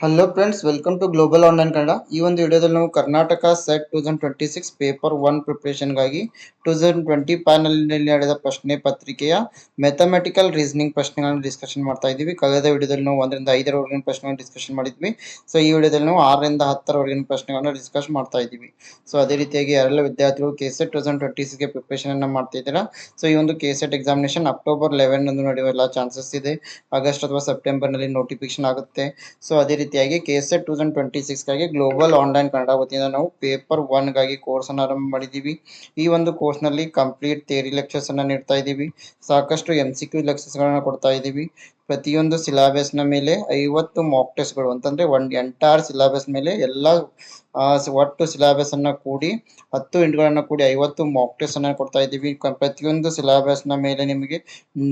Hello friends, welcome to global online Kannada. ಈ ಒಂದು ವಿಡಿಯೋದಲ್ಲಿ ನಾವು ಕರ್ನಾಟಕ ಸೆಟ್ 2026 ಪೇಪರ್ 1 ಪ್ರಿಪರೇಷನ್ಗಾಗಿ 2020 ಪ್ಯಾನಲ್ನಲ್ಲಿ ನಡೆದ ಪ್ರಶ್ನೆ ಪತ್ರಿಕೆಯ ಮ್ಯಾಥಮೆಟಿಕಲ್ ರೀಸನಿಂಗ್ ಪ್ರಶ್ನೆಗಳನ್ನು ಡಿಸ್ಕಷನ್ ಮಾಡ್ತಾ ಇದ್ದೀವಿ. ಕಳೆದ ವಿಡಿಯೋದಲ್ಲಿ ನಾವು 1ರಿಂದ 5ರವರೆಗಿನ ಪ್ರಶ್ನೆಗಳನ್ನು ಡಿಸ್ಕಷನ್ ಮಾಡಿದ್ವಿ. ಸೊ ಈ ವಿಡಿಯೋದಲ್ಲಿ ನಾವು 6ರಿಂದ 10ರವರೆಗಿನ ಪ್ರಶ್ನೆಗಳನ್ನು ಡಿಸ್ಕಸ್ ಮಾಡ್ತಾ ಇದ್ದೀವಿ. ಸೊ ಅದೇ ರೀತಿಯಾಗಿ ಯಾರೆಲ್ಲ ವಿದ್ಯಾರ್ಥಿಗಳು ಕೆಸೆಟ್ 2026ಗೆ ಪ್ರಿಪರೇಷನ್ ಅನ್ನು ಮಾಡ್ತಾ ಇದ್ದೀರಾ, ಸೊ ಈ ಒಂದು ಕೆಸೆಟ್ ಎಕ್ಸಾಮಿನೇಷನ್ ಅಕ್ಟೋಬರ್ 11 ಅನ್ನು ನಡೆಯುವ ಎಲ್ಲ ಚಾನ್ಸಸ್ ಇದೆ. ಆಗಸ್ಟ್ ಅಥವಾ ಸೆಪ್ಟೆಂಬರ್ನಲ್ಲಿ ನೋಟಿಫಿಕೇಶನ್ ಆಗುತ್ತೆ. ಸೊ ಅದೇ ರೀತಿಯಾಗಿ ಕೆಸೆಟ್ 2026ಗಾಗಿ ಗ್ಲೋಬಲ್ ಆನ್ಲೈನ್ ಕನ್ನಡ ವತಿಯಿಂದ ನಾವು ಪೇಪರ್ 1ಗಾಗಿ ಕೋರ್ಸ್ ಅನ್ನು ಆರಂಭ ಮಾಡಿದ್ದೀವಿ. ಈ ಒಂದು ಕೋರ್ಸ್ ನಲ್ಲಿ ಕಂಪ್ಲೀಟ್ ಥಿಯರಿ ಲೆಕ್ಚರ್ಸ್ ಅನ್ನ ನೀಡ್ತಾ ಇದ್ದೀವಿ. ಸಾಕಷ್ಟು MCQ ಲೆಕ್ಚರ್ಸ್ ಗಳನ್ನ ಕೊಡ್ತಾ ಇದ್ದೀವಿ. ಪ್ರತಿಯೊಂದು ಸಿಲೆಬಸ್ ನ ಮೇಲೆ 50 ಮಾಕ್ ಟೆಸ್ಟ್ ಗಳು ಅಂತಂದ್ರೆ ಎಂಟೈರ್ ಸಿಲೆಬಸ್ ಮೇಲೆ ಎಲ್ಲ ಒಟ್ಟು ಸಿಲೆಬಸ್ ಅನ್ನ ಕೂಡಿ 10 ಇಂಟ್ಗಳನ್ನ ಕೂಡಿ 50 ಮಾಕ್ ಟೆಸ್ಟ್ ಅನ್ನ ಕೊಡ್ತಾ ಇದ್ದೀವಿ. ಪ್ರತಿಯೊಂದು ಸಿಲೆಬಸ್ ನ ಮೇಲೆ ನಿಮಗೆ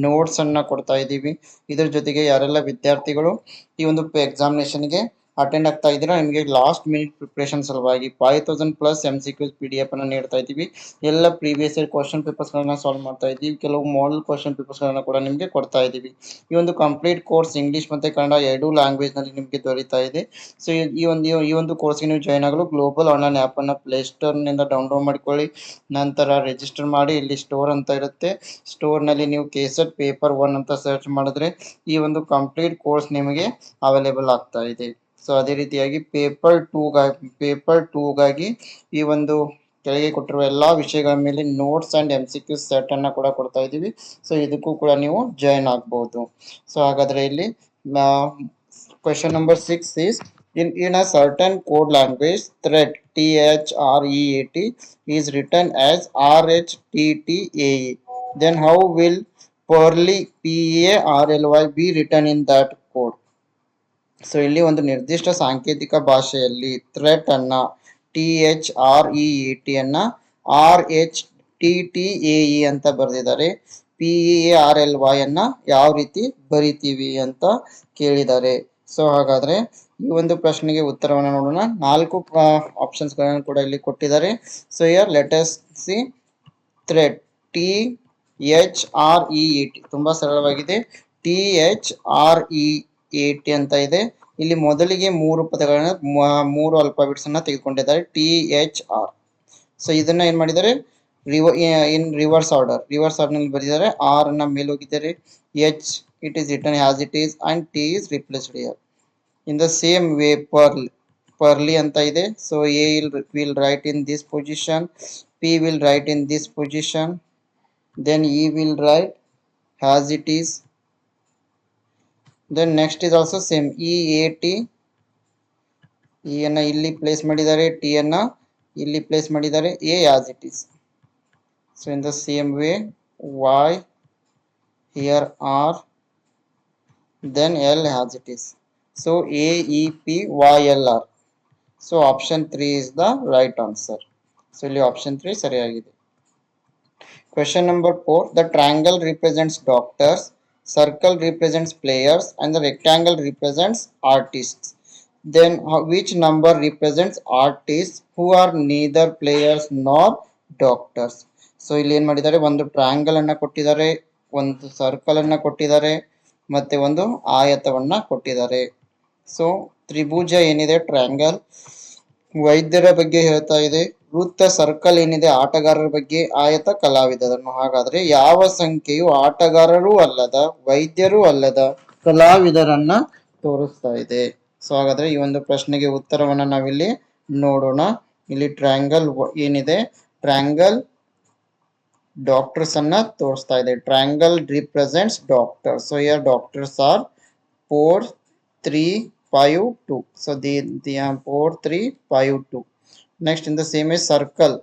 ನೋಟ್ಸ್ ಅನ್ನ ಕೊಡ್ತಾ ಇದ್ದೀವಿ. ಇದರ ಜೊತೆಗೆ ಯಾರೆಲ್ಲ ವಿದ್ಯಾರ್ಥಿಗಳು ಈ ಒಂದು ಎಕ್ಸಾಮಿನೇಷನ್ಗೆ ಅಟೆಂಡ್ ಆಗ್ತಾ ಇದ್ದೀರಾ, ನಿಮಗೆ ಲಾಸ್ಟ್ ಮಿನಿಟ್ ಪ್ರಿಪರೇಷನ್ ಸಲುವಾಗಿ 5000+ MCQ PDF ಅನ್ನು ನೀಡ್ತಾ ಇದ್ದೀವಿ. ಎಲ್ಲ ಪ್ರೀವಿಯಸ್ ಇಯರ್ ಕ್ವಶನ್ ಪೇಪರ್ಸ್ ಗಳನ್ನ ಸಾಲ್ವ್ ಮಾಡ್ತಾ ಇದ್ದೀವಿ. ಕೆಲವು ಮಾಡೆಲ್ ಕ್ವಶನ್ ಪೇಪರ್ಸ್ ಗಳನ್ನ ಕೂಡ ನಿಮಗೆ ಕೊಡ್ತಾ ಇದ್ದೀವಿ. ಈ ಒಂದು ಕಂಪ್ಲೀಟ್ ಕೋರ್ಸ್ ಇಂಗ್ಲಿಷ್ ಮತ್ತೆ ಕನ್ನಡ ಎರಡೂ ಲ್ಯಾಂಗ್ವೇಜ್ ನಲ್ಲಿ ನಿಮಗೆ ದೊರೀತಾ ಇದೆ. ಸೊ ಈ ಒಂದು ಕೋರ್ಸ್ಗೆ ನೀವು ಜಾಯ್ನ್ ಆಗಲು ಗ್ಲೋಬಲ್ ಆನ್ಲೈನ್ ಆಪ್ ಅನ್ನ ಪ್ಲೇಸ್ಟೋರ್ ನಿಂದ ಡೌನ್ಲೋಡ್ ಮಾಡಿಕೊಳ್ಳಿ. ನಂತರ ರಿಜಿಸ್ಟರ್ ಮಾಡಿ. ಇಲ್ಲಿ ಸ್ಟೋರ್ ಅಂತ ಇರುತ್ತೆ. ಸ್ಟೋರ್ ನಲ್ಲಿ ನೀವು ಕೆಸೆಟ್ ಪೇಪರ್ 1 ಅಂತ ಸರ್ಚ್ ಮಾಡಿದ್ರೆ ಈ ಒಂದು ಕಂಪ್ಲೀಟ್ ಕೋರ್ಸ್ ನಿಮಗೆ ಅವೈಲೇಬಲ್ ಆಗ್ತಾ ಇದೆ. ಸೊ ಅದೇ ರೀತಿಯಾಗಿ ಪೇಪರ್ 2ಗಾಗಿ ಈ ಒಂದು ಕೆಳಗೆ ಕೊಟ್ಟಿರುವ ಎಲ್ಲಾ ವಿಷಯಗಳ ಮೇಲೆ ನೋಟ್ಸ್ ಅಂಡ್ MCQ ಸೆಟ್ ಅನ್ನ ಕೂಡ ಕೊಡ್ತಾ ಇದ್ದೀವಿ. ಸೊ ಇದಕ್ಕೂ ಕೂಡ ನೀವು ಜಾಯಿನ್ ಆಗಬಹುದು. ಸೊ ಹಾಗಾದ್ರೆ ಇಲ್ಲಿ question number 6 is in a certain code language thread THREAT is written as RHTTAE, then how will Perly PARLY be written in that code? So ಇಲ್ಲಿ ಒಂದು ನಿರ್ದಿಷ್ಟ ಸಾಂಕೇತಿಕ ಭಾಷೆಯಲ್ಲಿ ಥ್ರೆಡ್ ಅನ್ನ THREAT ಅನ್ನ RHTTAE ಅಂತ ಬರೆದಿದ್ದಾರೆ. PARLY ಅನ್ನ ಯಾವ ರೀತಿ ಬರಿತೀವಿ ಅಂತ ಕೇಳಿದ್ದಾರೆ. ಸೊ ಹಾಗಾದ್ರೆ ಈ ಒಂದು ಪ್ರಶ್ನೆಗೆ ಉತ್ತರವನ್ನು ನೋಡೋಣ. 4 ಆಪ್ಷನ್ಸ್ ಗಳನ್ನು ಕೂಡ ಇಲ್ಲಿ ಕೊಟ್ಟಿದ್ದಾರೆ. So here let us see. Thread THREAT ತುಂಬಾ ಸರಳವಾಗಿದೆ. THREAT ಅಂತ ಇದೆ. ಇಲ್ಲಿ ಮೊದಲಿಗೆ 3 ಪದಗಳನ್ನ 3 ಆಲ್ಫಾಬೆಟ್ಸ್ ಅನ್ನ ತೆಗೆದುಕೊಂಡಿದ್ದಾರೆ. THR. ಸೊ ಇದನ್ನ ಏನ್ ಮಾಡಿದ್ದಾರೆ, ಇನ್ ರಿವರ್ಸ್ ಆರ್ಡರ್ ನಲ್ಲಿ ಬರೆದಿದ್ದಾರೆ. R ಅನ್ನ ಮೇಲೆ ಹೋಗಿದ್ದಾರೆ. H it is written as it is and T is replaced here. In the same way Perly ಅಂತ ಇದೆ. So A will write in this position, P will write in this position, then E will write as it is. Then next is also same EAT. E ಅನ್ನ ಇಲ್ಲಿ place ಮಾಡಿದ್ದಾರೆ, T ಅನ್ನ ಇಲ್ಲಿ place ಮಾಡಿದ್ದಾರೆ, A as it is. So in the same way Y, here R, then L as it is. So AEPYLR. So option 3 is the right answer. So ಇಲ್ಲಿ option 3 ಸರಿಯಾಗಿದೆ. Question number 4. The triangle represents doctors, circle represents players, and the rectangle represents artists. Then which number represents artists who are neither players nor doctors? So ಇಲ್ಲಿ ಏನ್ ಮಾಡಿದ್ದಾರೆ, ಒಂದು triangle ಅನ್ನ ಕೊಟ್ಟಿದ್ದಾರೆ, ಒಂದು circle ಅನ್ನ ಕೊಟ್ಟಿದ್ದಾರೆ, ಮತ್ತೆ ಒಂದು ಆಯತವನ್ನ ಕೊಟ್ಟಿದ್ದಾರೆ. ಸೊ ತ್ರಿಭುಜ ಏನಿದೆ ಟ್ರಯಾಂಗಲ್ ವೈದ್ಯರ ಬಗ್ಗೆ ಹೇಳ್ತಾ ಇದೆ. ವೃತ್ತ ಸರ್ಕಲ್ ಏನಿದೆ ಆಟಗಾರರ ಬಗ್ಗೆ, ಆಯತ ಕಲಾವಿದರನ್ನು. ಹಾಗಾದ್ರೆ ಯಾವ ಸಂಖ್ಯೆಯು ಆಟಗಾರರೂ ಅಲ್ಲದ, ವೈದ್ಯರೂ ಅಲ್ಲದ ಕಲಾವಿದರನ್ನ ತೋರಿಸ್ತಾ ಇದೆ? ಸೊ ಹಾಗಾದ್ರೆ ಈ ಒಂದು ಪ್ರಶ್ನೆಗೆ ಉತ್ತರವನ್ನ ನಾವಿಲ್ಲಿ ನೋಡೋಣ. ಇಲ್ಲಿ ಟ್ರಯಾಂಗಲ್ ಏನಿದೆ, ಟ್ರಯಾಂಗಲ್ ಡಾಕ್ಟರ್ಸ್ ಅನ್ನ ತೋರಿಸ್ತಾ ಇದೆ. Triangle represents doctors. So here doctors R 4, 3, 5, 2. So the 4, 3, 5, 2. Next in the same way circle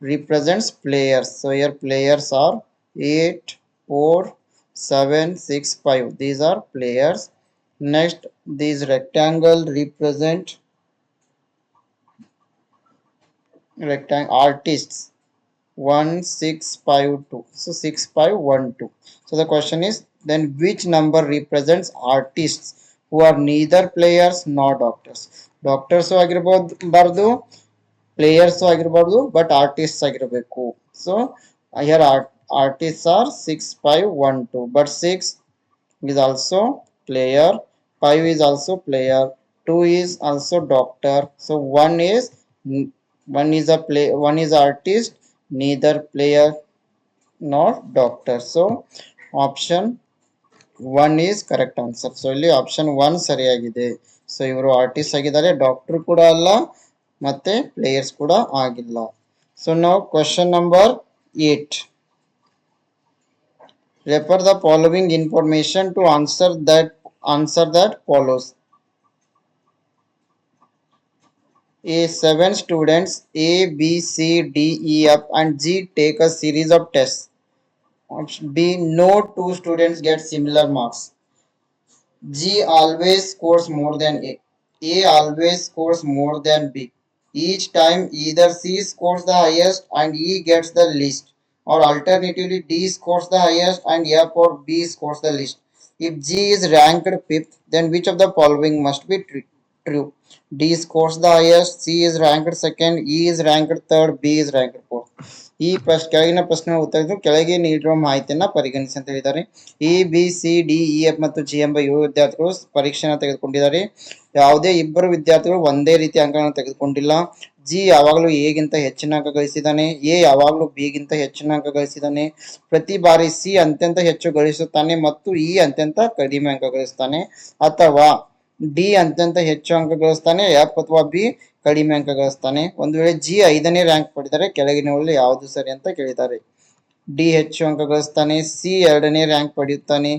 represents players. So here players are 8, 4, 7, 6, 5. These are players. Next these rectangle represent artists. 1, 6, 5, 2. So 6, 5, 1, 2. So the question is, then which number represents artists who are neither players nor doctors? Doctors ಆಗಿರಬಾರ್ದು, players ಆಗಿರಬಾರ್ದು, but artists ಆಗಿರಬೇಕು. So here artists are 6, 5, 1, 2. But 6 is also player, 5 is also player, 2 is also doctor. So one is a play, one is artist, neither player nor doctor. So option 1 is correct answer. So ಇಲ್ಲಿ option 1 ಸರಿಯಾಗಿದೆ. So ಇವರು artist ಆಗಿದ್ದಾರೆ, doctor ಕೂಡ ಅಲ್ಲ ಮತ್ತೆ players ಕೂಡ ಆಗಿಲ್ಲ. So ನಾವು question number 8. Refer the following information to answer that follows. A 7 students A, B, C, D, E, F and G take a series of tests. Option B, no two students get similar marks. G always scores more than A. A always scores more than B. Each time either C scores the highest and E gets the least, or alternatively D scores the highest and F or B scores the least. If G is ranked fifth, then which of the following must be true? D scores the highest, C is ranked second, E is ranked third, B is ranked fourth. ಈ ಕೆಳಗಿನ ಪ್ರಶ್ನೆ ಉತ್ತರಿಸಲು ಕೆಳಗೆ ನೀಡಿರುವ ಮಾಹಿತಿಯನ್ನ ಪರಿಗಣಿಸಿ ಅಂತ ಹೇಳಿದ್ದಾರೆ. A B C D E F ಮತ್ತು ಜಿ ಎಂಬ 7 ವಿದ್ಯಾರ್ಥಿಗಳು ಪರೀಕ್ಷೆಯನ್ನು ತೆಗೆದುಕೊಂಡಿದ್ದಾರೆ. ಯಾವುದೇ ಇಬ್ಬರು ವಿದ್ಯಾರ್ಥಿಗಳು ಒಂದೇ ರೀತಿ ಅಂಕಗಳನ್ನು ತೆಗೆದುಕೊಂಡಿಲ್ಲ. ಜಿ ಯಾವಾಗಲೂ ಎ ಗಿಂತ ಹೆಚ್ಚಿನ ಅಂಕ ಗಳಿಸಿದ್ದಾನೆ, ಎ ಯಾವಾಗಲೂ ಬಿ ಗಿಂತ ಹೆಚ್ಚಿನ ಅಂಕ ಗಳಿಸಿದ್ದಾನೆ. ಪ್ರತಿ ಬಾರಿ ಸಿ ಅತ್ಯಂತ ಹೆಚ್ಚು ಗಳಿಸುತ್ತಾನೆ ಮತ್ತು ಇ ಅತ್ಯಂತ ಕಡಿಮೆ ಅಂಕ ಗಳಿಸ್ತಾನೆ, ಅಥವಾ ಡಿ ಅತ್ಯಂತ ಹೆಚ್ಚು ಅಂಕ ಗಳಿಸ್ತಾನೆ, ಎಫ್ ಅಥವಾ ಬಿ ಕಡಿಮೆ ಅಂಕ ಗಳಿಸ್ತಾನೆ. ಒಂದು ವೇಳೆ ಜಿ 5ನೇ ರ್ಯಾಂಕ್ ಪಡೆದರೆ ಕೆಳಗಿನವುಗಳಲ್ಲಿ ಯಾವುದು ಸರಿ ಅಂತ ಕೇಳಿದ್ದಾರೆ. ಡಿ ಹೆಚ್ಚು ಅಂಕ ಗಳಿಸ್ತಾನೆ, ಸಿ 2ನೇ ರ್ಯಾಂಕ್ ಪಡೆಯುತ್ತಾನೆ,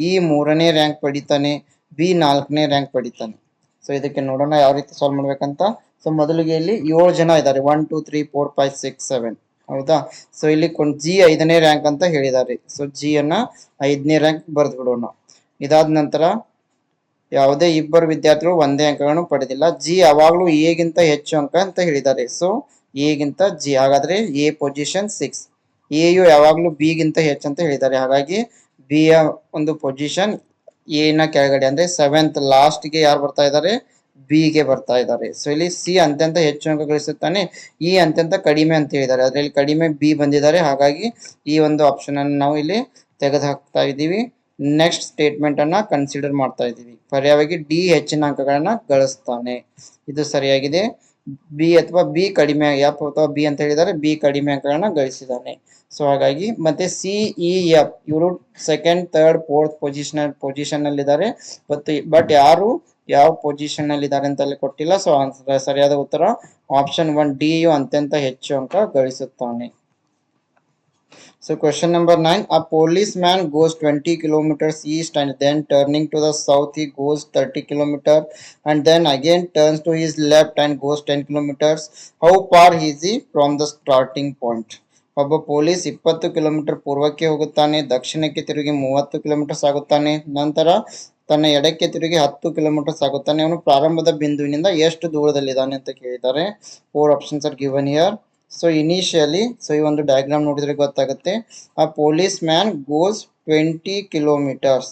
ಇ 3ನೇ ರ್ಯಾಂಕ್ ಪಡಿತಾನೆ, ಬಿ 4ನೇ ರ್ಯಾಂಕ್ ಪಡಿತಾನೆ. ಸೊ ಇದಕ್ಕೆ ನೋಡೋಣ ಯಾವ ರೀತಿ ಸಾಲ್ವ್ ಮಾಡ್ಬೇಕಂತ. ಸೊ ಮೊದಲಿಗೆ ಇಲ್ಲಿ 7 ಜನ ಇದ್ದಾರೆ, 1 2 3 4 5 6 7, ಹೌದಾ. ಸೊ ಇಲ್ಲಿ ಜಿ 5ನೇ ರ್ಯಾಂಕ್ ಅಂತ ಹೇಳಿದ್ದಾರೆ. ಸೊ ಜಿ ಅನ್ನ 5ನೇ ರ್ಯಾಂಕ್ ಬರೆದು ಬಿಡೋಣ. ಇದಾದ ನಂತರ ಯಾವುದೇ ಇಬ್ಬರು ವಿದ್ಯಾರ್ಥಿಗಳು ಒಂದೇ ಅಂಕಗಳನ್ನು ಪಡೆದಿಲ್ಲ. ಜಿ ಯಾವಾಗಲೂ ಎ ಗಿಂತ ಹೆಚ್ಚು ಅಂಕ ಅಂತ ಹೇಳಿದ್ದಾರೆ. ಸೊ ಎ ಗಿಂತ ಜಿ, ಹಾಗಾದ್ರೆ ಎ ಪೊಸಿಷನ್ 6. ಎ ಯು ಯಾವಾಗಲೂ ಬಿ ಗಿಂತ ಹೆಚ್ಚು ಅಂತ ಹೇಳಿದ್ದಾರೆ, ಹಾಗಾಗಿ ಬಿ ಯ ಒಂದು ಪೊಸಿಷನ್ ಎ ನ ಕೆಳಗಡೆ, ಅಂದ್ರೆ 7th ಲಾಸ್ಟ್ ಗೆ ಯಾರು ಬರ್ತಾ ಇದ್ದಾರೆ, ಬಿ ಗೆ ಬರ್ತಾ ಇದ್ದಾರೆ. ಸೊ ಇಲ್ಲಿ ಸಿ ಅತ್ಯಂತ ಹೆಚ್ಚು ಅಂಕ ಗಳಿಸುತ್ತಾನೆ, ಇ ಅತ್ಯಂತ ಕಡಿಮೆ ಅಂತ ಹೇಳಿದ್ದಾರೆ, ಅದರಲ್ಲಿ ಕಡಿಮೆ ಬಿ ಬಂದಿದ್ದಾರೆ, ಹಾಗಾಗಿ ಈ ಒಂದು ಆಪ್ಷನ್ ಅನ್ನು ನಾವು ಇಲ್ಲಿ ತೆಗೆದು ಹಾಕ್ತಾ ಇದ್ದೀವಿ. ನೆಕ್ಸ್ಟ್ ಸ್ಟೇಟ್ಮೆಂಟ್ ಅನ್ನ ಕನ್ಸಿಡರ್ ಮಾಡ್ತಾ ಇದ್ದೀವಿ. ಪರ್ಯಾಯವಾಗಿ ಡಿ ಹೆಚ್ಚಿನ ಅಂಕಗಳನ್ನ ಗಳಿಸ್ತಾನೆ, ಇದು ಸರಿಯಾಗಿದೆ. ಬಿ ಅಥವಾ ಬಿ ಕಡಿಮೆ, ಎಫ್ ಅಥವಾ ಬಿ ಅಂತ ಹೇಳಿದರೆ ಬಿ ಕಡಿಮೆ ಅಂಕಗಳನ್ನ ಗಳಿಸಿದ್ದಾನೆ. ಸೊ ಹಾಗಾಗಿ ಮತ್ತೆ ಸಿ ಇ ಎಫ್ ಇವರು ಸೆಕೆಂಡ್ ಥರ್ಡ್ ಫೋರ್ತ್ ಪೊಸಿಷನ್ ಅಲ್ಲಿ ಇದ್ದಾರೆ, ಬಟ್ ಯಾರು ಯಾವ ಪೊಸಿಷನ್ ಅಲ್ಲಿ ಇದ್ದಾರೆ ಅಂತ ಅಲ್ಲಿ ಕೊಟ್ಟಿಲ್ಲ. ಸೊ ಸರಿಯಾದ ಉತ್ತರ ಆಪ್ಷನ್ 1 ಡಿ ಯು ಅತ್ಯಂತ ಹೆಚ್ಚು ಅಂಕ ಗಳಿಸುತ್ತಾನೆ. So question number 9, a policeman goes 20 kilometers east and then turning to the south he goes 30 kilometers and then again turns to his left and goes 10 kilometers. How far is he from the starting point? ಒಬ್ಬ police 20 kilometre ಪೂರ್ವಕ್ಕೆ ಹೋಗುತ್ತಾನೆ, ದಕ್ಷಿಣಕ್ಕೆ ತಿರುಗಿ 30 kilometre ಸಾಗುತ್ತಾನೆ, ನಂತರ ತನ್ನ ಎಡಕ್ಕೆ ತಿರುಗಿ 10 kilometre ಸಾಗುತ್ತಾನೆ. ಅವನು ಪ್ರಾರಂಭದ ಬಿಂದುವಿನಿಂದ ಎಷ್ಟು ದೂರದಲ್ಲಿದ್ದಾನೆ ಅಂತ ಕೇಳಿದ್ದಾರೆ. 4 options are given here. So initially, so ಈ ಒಂದು ಡಯಾಗ್ರಾಮ್ ನೋಡಿದ್ರೆ ಗೊತ್ತಾಗುತ್ತೆ. A policeman goes 20 kilometres.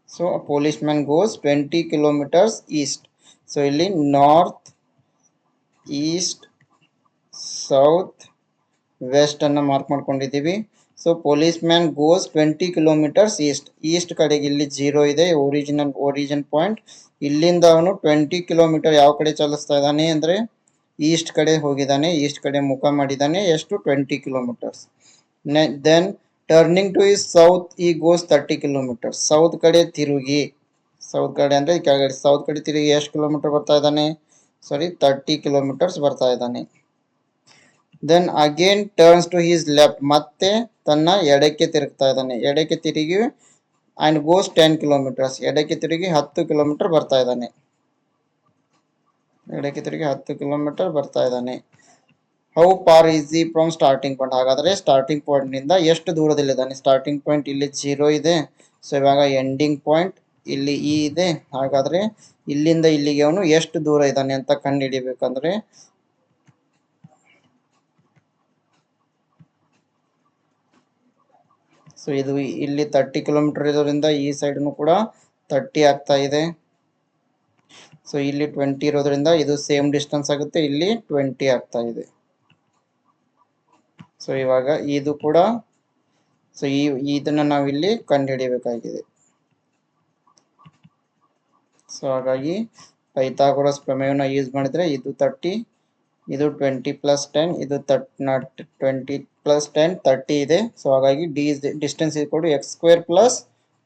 So a policeman goes 20 kilometres east. So ಇಲ್ಲಿ ನಾರ್ತ್, ಈಸ್ಟ್, ಸೌತ್, ವೆಸ್ಟ್ ಅನ್ನ ಮಾರ್ಕ್ ಮಾಡ್ಕೊಂಡಿದ್ದೀವಿ. So policeman goes 20 kilometres east. East ಕಡೆಗೆ ಇಲ್ಲಿ 0 ಇದೆ, ಒರಿಜಿನ್ ಪಾಯಿಂಟ್. ಇಲ್ಲಿಂದ ಅವನು 20 ಕಿಲೋಮೀಟರ್ ಯಾವ ಕಡೆ ಚಲಿಸ್ತಾ ಇದ್ದಾನೆ ಅಂದ್ರೆ ಈಸ್ಟ್ ಕಡೆ ಹೋಗಿದ್ದಾನೆ, ಈಸ್ಟ್ ಕಡೆ ಮುಖ ಮಾಡಿದ್ದಾನೆ. ಎಷ್ಟು? 20 kilometres. Then turning to is south he goes 30 kilometres. South ಕಡೆ ತಿರುಗಿ, ಸೌತ್ ಕಡೆ ಅಂದ್ರೆ ಕೆಳಗಡೆ ಸೌತ್ ಕಡೆ ತಿರುಗಿ ಎಷ್ಟು ಕಿಲೋಮೀಟರ್ ಬರ್ತಾ ಇದ್ದಾನೆ? 30 ಕಿಲೋಮೀಟರ್ಸ್ ಬರ್ತಾ ಇದ್ದಾನೆ. Then again turns to his left, ಮತ್ತೆ ತನ್ನ ಎಡಕ್ಕೆ ತಿರುಗ್ತಾ ಇದ್ದಾನೆ, ಎಡಕ್ಕೆ ತಿರುಗಿ ಅಂಡ್ ಗೋಸ್ 10 ಕಿಲೋಮೀಟರ್ಸ್, ಎಡಕ್ಕೆ ತಿರುಗಿ 10 ಕಿಲೋಮೀಟರ್ ಬರ್ತಾ ಇದ್ದಾನೆ, ಎಡಕ್ಕೆ ತಿರುಗಿ 10 ಕಿಲೋಮೀಟರ್ ಬರ್ತಾ ಇದ್ದಾನೆ. ಹೌ ಫಾರ್ ಈಸ್ ಈ ಫ್ರಮ್ ಸ್ಟಾರ್ಟಿಂಗ್ ಪಾಯಿಂಟ್? ಹಾಗಾದ್ರೆ ಸ್ಟಾರ್ಟಿಂಗ್ ಪಾಯಿಂಟ್ ನಿಂದ ಎಷ್ಟು ದೂರದಲ್ಲಿದ್ದಾನೆ? ಸ್ಟಾರ್ಟಿಂಗ್ ಪಾಯಿಂಟ್ ಇಲ್ಲಿ 0 ಇದೆ. ಸೊ ಇವಾಗ ಎಂಡಿಂಗ್ ಪಾಯಿಂಟ್ ಇಲ್ಲಿ ಇ ಇದೆ. ಹಾಗಾದ್ರೆ ಇಲ್ಲಿಂದ ಇಲ್ಲಿಗೆ ಅವನು ಎಷ್ಟು ದೂರ ಇದ್ದಾನೆ ಅಂತ ಕಂಡು ಹಿಡಿಬೇಕಂದ್ರೆ ಸೊ ಇದು ಇಲ್ಲಿ 30 ಕಿಲೋಮೀಟರ್ ಇರೋದ್ರಿಂದ ಈ ಸೈಡ್ನು ಕೂಡ 30 ಆಗ್ತಾ ಇದೆ. ಸೊ ಇಲ್ಲಿ 20 ಇರೋದ್ರಿಂದ ಇದು ಸೇಮ್ ಡಿಸ್ಟೆನ್ಸ್ ಆಗುತ್ತೆ, ಇಲ್ಲಿ 20 ಆಗ್ತಾ ಇದೆ. ಸೊ ಇವಾಗ ಇದು ಕೂಡ, ಸೊ ಇದನ್ನ ನಾವು ಇಲ್ಲಿ ಕಂಡು ಹಿಡಿಯಬೇಕಾಗಿದೆ. ಸೊ ಹಾಗಾಗಿ ಪೈಥಾಗೊರಸ್ ಪ್ರಮೇಯವನ್ನು ಯೂಸ್ ಮಾಡಿದರೆ ಇದು 30, ಇದು 20 ಪ್ಲಸ್ 10, ಇದು 20 ಪ್ಲಸ್ 10 30 ಇದೆ. ಸೊ ಹಾಗಾಗಿ D is distance equal to X square plus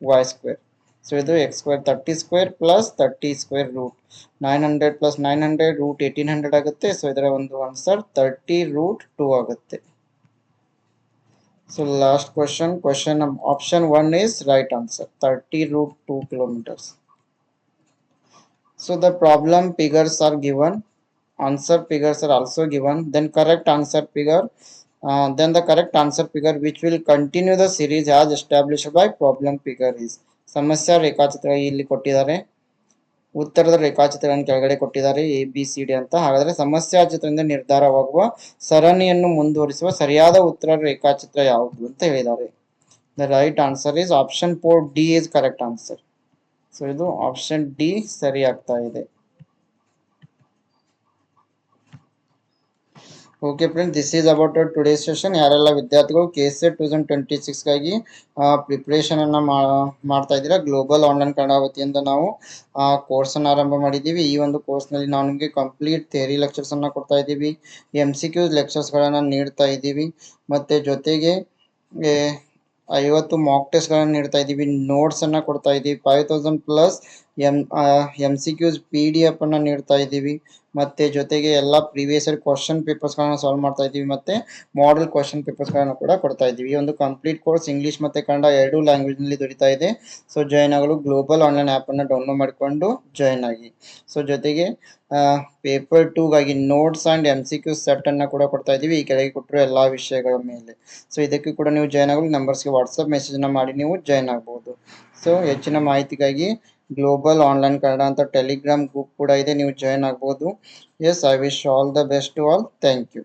Y square. So ಇದು X square 30 square plus 30 square root 900 plus 900 root 1800 ಆಗುತ್ತೆ. ಸೊ ಇದರ ಒಂದು ಆನ್ಸರ್ 30 ರೂಟ್ 2 ಆಗುತ್ತೆ. So last question option 1 is right answer, 30 root 2 kilometers. So the problem figures are given, answer figures are also given, then correct answer figure, then the correct answer figure which will continue the series as established by problem figure is. ಸಮಸ್ಯೆ ರೇಖಾಚಿತ್ರ ಇಲ್ಲಿ ಕೊಟ್ಟಿದ್ದಾರೆ, ಉತ್ತರದ ರೇಖಾಚಿತ್ರವನ್ನು ಕೆಳಗಡೆ ಕೊಟ್ಟಿದ್ದಾರೆ ABCD ಅಂತ. ಹಾಗಾದ್ರೆ ಸಮಸ್ಯಾ ಚಿತ್ರದಿಂದ ನಿರ್ಧಾರವಾಗುವ ಸರಣಿಯನ್ನು ಮುಂದುವರಿಸುವ ಸರಿಯಾದ ಉತ್ತರ ರೇಖಾಚಿತ್ರ ಯಾವುದು ಅಂತ ಹೇಳಿದ್ದಾರೆ. The right answer is option 4D is correct answer. So ಇದು ಆಪ್ಷನ್ ಡಿ ಸರಿ ಆಗ್ತಾ ಇದೆ. Okay friends, this is about today's session. ಯಾರೆಲ್ಲ ವಿದ್ಯಾರ್ಥಿಗಳು KCET 2026 ಗಾಗಿ ಪ್ರಿಪ್ರೇಷನ್ ಅನ್ನ ಮಾಡ್ತಾ ಇದ್ದೀರಾ, ಗ್ಲೋಬಲ್ ಆನ್ಲೈನ್ ಕನ್ನಡ ವತಿಯಿಂದ ನಾವು ಕೋರ್ಸ್ ಅನ್ನು ಆರಂಭ ಮಾಡಿದ್ದೀವಿ. ಈ ಒಂದು ಕೋರ್ಸ್ ನಲ್ಲಿ ನಾವು ನಿಮಗೆ ಕಂಪ್ಲೀಟ್ ಥಿಯರಿ ಲೆಕ್ಚರ್ಸ್ ಅನ್ನ ಕೊಡ್ತಾ ಇದ್ದೀವಿ, MCQ ಲೆಕ್ಚರ್ಸ್ ಗಳನ್ನ ನೀಡ್ತಾ ಇದ್ದೀವಿ, ಮತ್ತೆ ಜೊತೆಗೆ 50 ಮಾಕ್ ಟೆಸ್ಟ್ ಗಳನ್ನ ನೀಡ್ತಾ ಇದ್ದೀವಿ, ನೋಟ್ಸ್ ಅನ್ನ ಕೊಡ್ತಾ ಇದ್ದೀವಿ, 5000 ಪ್ಲಸ್ MCQs PDF ಅನ್ನ ನೀಡ್ತಾ ಇದ್ದೀವಿ, ಮತ್ತೆ ಜೊತೆಗೆ ಎಲ್ಲ ಪ್ರೀವಿಯಸ್ ಇಯರ್ ಕ್ವಶನ್ ಪೇಪರ್ಸ್ ಗಳನ್ನ ಸಾಲ್ವ್ ಮಾಡ್ತಾ ಇದ್ದೀವಿ, ಮತ್ತೆ ಮಾಡೆಲ್ ಕ್ವಶನ್ ಪೇಪರ್ಸ್ ಗಳನ್ನ ಕೂಡ ಕೊಡ್ತಾ ಇದ್ದೀವಿ. ಈ ಒಂದು ಕಂಪ್ಲೀಟ್ ಕೋರ್ಸ್ ಇಂಗ್ಲಿಷ್ ಮತ್ತೆ ಕನ್ನಡ ಎರಡೂ ಲ್ಯಾಂಗ್ವೇಜ್ ನಲ್ಲಿ ದೊರೀತಾ ಇದೆ. ಸೊ ಜಾಯ್ನ್ ಆಗಲು ಗ್ಲೋಬಲ್ ಆನ್ಲೈನ್ ಆಪ್ ಅನ್ನ ಡೌನ್ಲೋಡ್ ಮಾಡಿಕೊಂಡು ಜಾಯ್ನ್ ಆಗಿ. ಸೊ ಜೊತೆಗೆ ಪೇಪರ್ 2 ಗಾಗಿ ನೋಟ್ಸ್ ಅಂಡ್ MCQ ಸೆಟ್ ಅನ್ನ ಕೂಡ ಕೊಡ್ತಾ ಇದ್ದೀವಿ, ಈ ಕೆಳಗೆ ಕೊಟ್ಟಿರೋ ಎಲ್ಲಾ ವಿಷಯಗಳ ಮೇಲೆ. ಸೊ ಇದಕ್ಕೆ ಕೂಡ ನೀವು ಜಾಯ್ನ್ ಆಗಲು ನಂಬರ್ಸ್ಗೆ ವಾಟ್ಸಪ್ ಮೆಸೇಜ್ ನ ಮಾಡಿ ನೀವು ಜಾಯ್ನ್ ಆಗಬಹುದು. ಸೊ ಹೆಚ್ಚಿನ ಮಾಹಿತಿಗಾಗಿ ಗ್ಲೋಬಲ್ ಆನ್ಲೈನ್ ಕನ್ನಡ ಅಂತ ಟೆಲಿಗ್ರಾಮ್ ಗ್ರೂಪ್ ಕೂಡ ಇದೆ, ನೀವು ಜಾಯ್ನ್ ಆಗಬಹುದು. Yes, I wish all the best to all. Thank you.